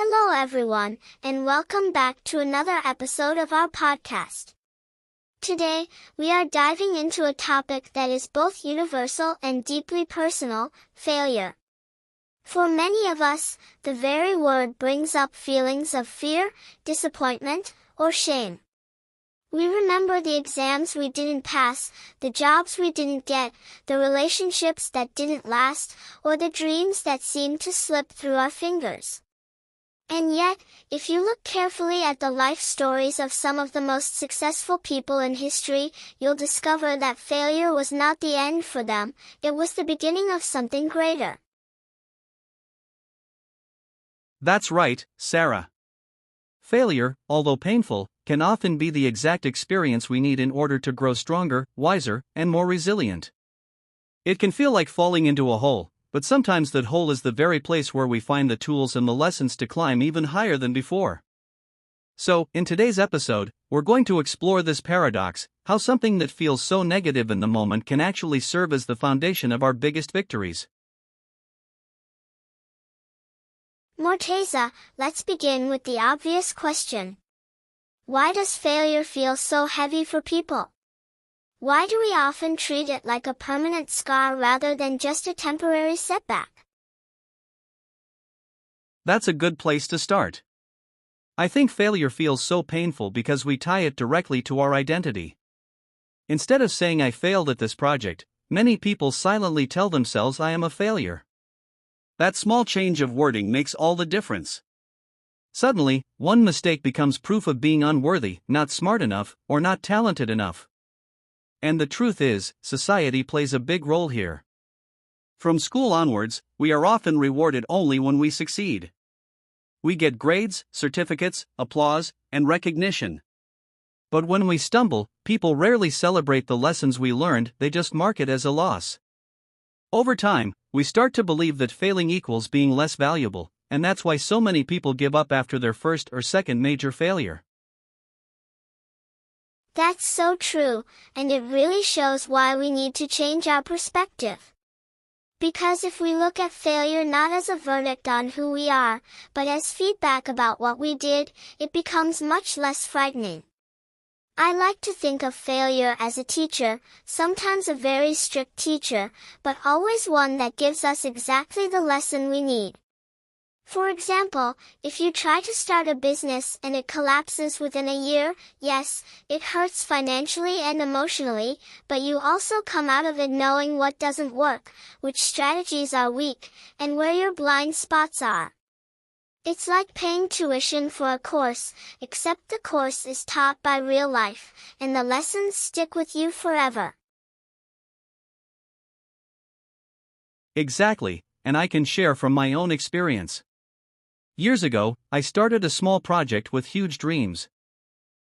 Hello everyone, and welcome back to another episode of our podcast. Today, we are diving into a topic that is both universal and deeply personal, failure. For many of us, the very word brings up feelings of fear, disappointment, or shame. We remember the exams we didn't pass, the jobs we didn't get, the relationships that didn't last, or the dreams that seemed to slip through our fingers. And yet, if you look carefully at the life stories of some of the most successful people in history, you'll discover that failure was not the end for them, it was the beginning of something greater. That's right, Sarah. Failure, although painful, can often be the exact experience we need in order to grow stronger, wiser, and more resilient. It can feel like falling into a hole, but sometimes that hole is the very place where we find the tools and the lessons to climb even higher than before. So, in today's episode, we're going to explore this paradox, how something that feels so negative in the moment can actually serve as the foundation of our biggest victories. Morteza, let's begin with the obvious question. Why does failure feel so heavy for people? Why do we often treat it like a permanent scar rather than just a temporary setback? That's a good place to start. I think failure feels so painful because we tie it directly to our identity. Instead of saying I failed at this project, many people silently tell themselves I am a failure. That small change of wording makes all the difference. Suddenly, one mistake becomes proof of being unworthy, not smart enough, or not talented enough. And the truth is, society plays a big role here. From school onwards, we are often rewarded only when we succeed. We get grades, certificates, applause, and recognition. But when we stumble, people rarely celebrate the lessons we learned, they just mark it as a loss. Over time, we start to believe that failing equals being less valuable, and that's why so many people give up after their first or second major failure. That's so true, and it really shows why we need to change our perspective. Because if we look at failure not as a verdict on who we are, but as feedback about what we did, it becomes much less frightening. I like to think of failure as a teacher, sometimes a very strict teacher, but always one that gives us exactly the lesson we need. For example, if you try to start a business and it collapses within a year, yes, it hurts financially and emotionally, but you also come out of it knowing what doesn't work, which strategies are weak, and where your blind spots are. It's like paying tuition for a course, except the course is taught by real life, and the lessons stick with you forever. Exactly, and I can share from my own experience. Years ago, I started a small project with huge dreams.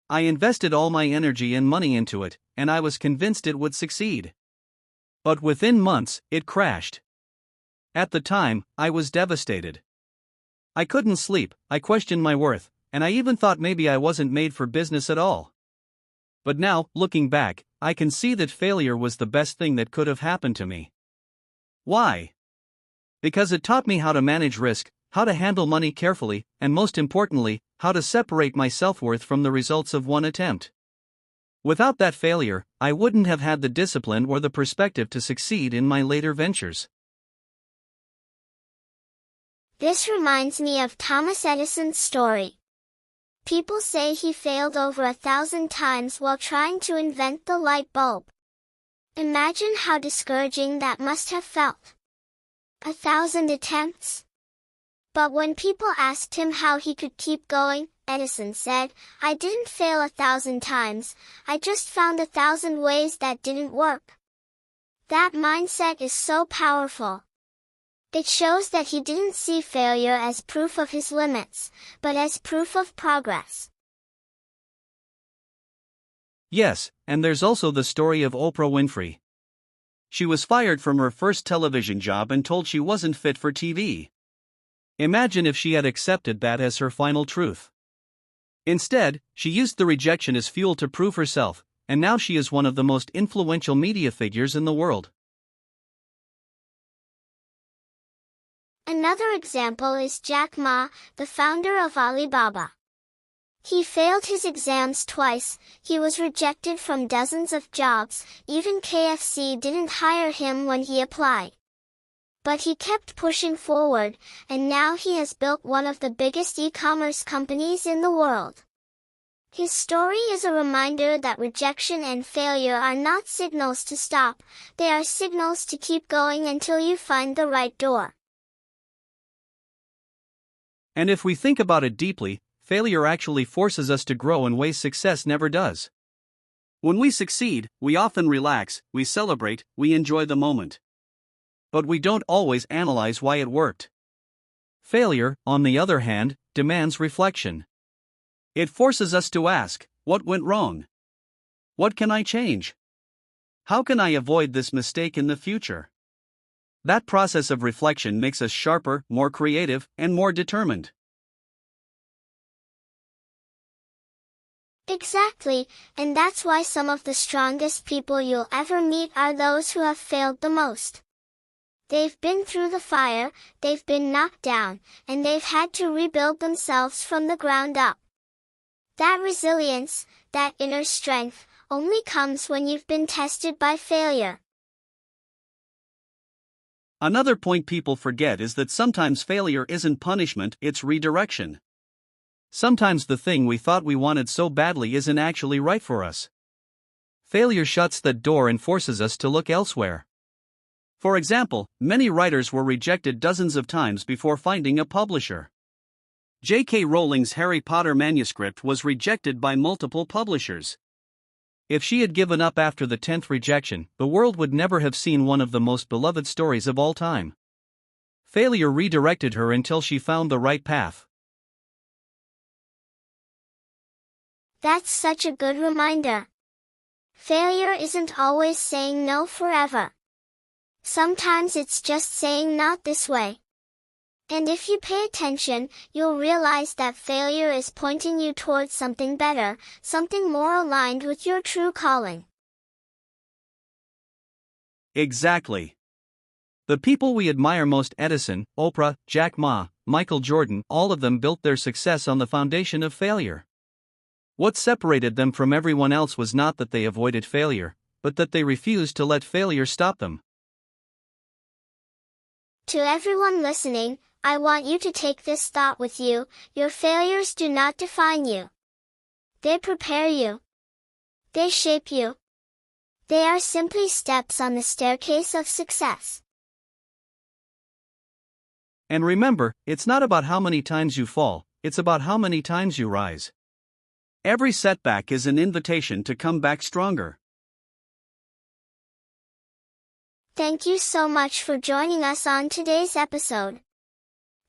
I invested all my energy and money into it, and I was convinced it would succeed. But within months, it crashed. At the time, I was devastated. I couldn't sleep, I questioned my worth, and I even thought maybe I wasn't made for business at all. But now, looking back, I can see that failure was the best thing that could have happened to me. Why? Because it taught me how to manage risk, how to handle money carefully, and most importantly, how to separate my self-worth from the results of one attempt. Without that failure, I wouldn't have had the discipline or the perspective to succeed in my later ventures. This reminds me of Thomas Edison's story. People say he failed over 1,000 times while trying to invent the light bulb. Imagine how discouraging that must have felt. 1,000 attempts? But when people asked him how he could keep going, Edison said, "I didn't fail 1,000 times, I just found 1,000 ways that didn't work." That mindset is so powerful. It shows that he didn't see failure as proof of his limits, but as proof of progress. Yes, and there's also the story of Oprah Winfrey. She was fired from her first television job and told she wasn't fit for TV. Imagine if she had accepted that as her final truth. Instead, she used the rejection as fuel to prove herself, and now she is one of the most influential media figures in the world. Another example is Jack Ma, the founder of Alibaba. He failed his exams twice, he was rejected from dozens of jobs, even KFC didn't hire him when he applied. But he kept pushing forward, and now he has built one of the biggest e-commerce companies in the world. His story is a reminder that rejection and failure are not signals to stop, they are signals to keep going until you find the right door. And if we think about it deeply, failure actually forces us to grow in ways success never does. When we succeed, we often relax, we celebrate, we enjoy the moment. But we don't always analyze why it worked. Failure, on the other hand, demands reflection. It forces us to ask, what went wrong? What can I change? How can I avoid this mistake in the future? That process of reflection makes us sharper, more creative, and more determined. Exactly, and that's why some of the strongest people you'll ever meet are those who have failed the most. They've been through the fire, they've been knocked down, and they've had to rebuild themselves from the ground up. That resilience, that inner strength, only comes when you've been tested by failure. Another point people forget is that sometimes failure isn't punishment, it's redirection. Sometimes the thing we thought we wanted so badly isn't actually right for us. Failure shuts that door and forces us to look elsewhere. For example, many writers were rejected dozens of times before finding a publisher. J.K. Rowling's Harry Potter manuscript was rejected by multiple publishers. If she had given up after the 10th rejection, the world would never have seen one of the most beloved stories of all time. Failure redirected her until she found the right path. That's such a good reminder. Failure isn't always saying no forever. Sometimes it's just saying not this way. And if you pay attention, you'll realize that failure is pointing you towards something better, something more aligned with your true calling. Exactly. The people we admire most, Edison, Oprah, Jack Ma, Michael Jordan, all of them built their success on the foundation of failure. What separated them from everyone else was not that they avoided failure, but that they refused to let failure stop them. To everyone listening, I want you to take this thought with you: your failures do not define you. They prepare you. They shape you. They are simply steps on the staircase of success. And remember, it's not about how many times you fall, it's about how many times you rise. Every setback is an invitation to come back stronger. Thank you so much for joining us on today's episode.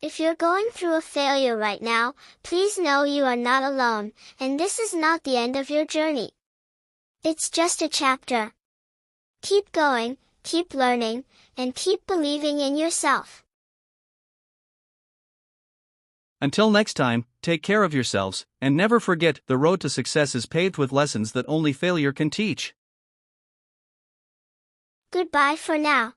If you're going through a failure right now, please know you are not alone, and this is not the end of your journey. It's just a chapter. Keep going, keep learning, and keep believing in yourself. Until next time, take care of yourselves, and never forget, the road to success is paved with lessons that only failure can teach. Goodbye for now.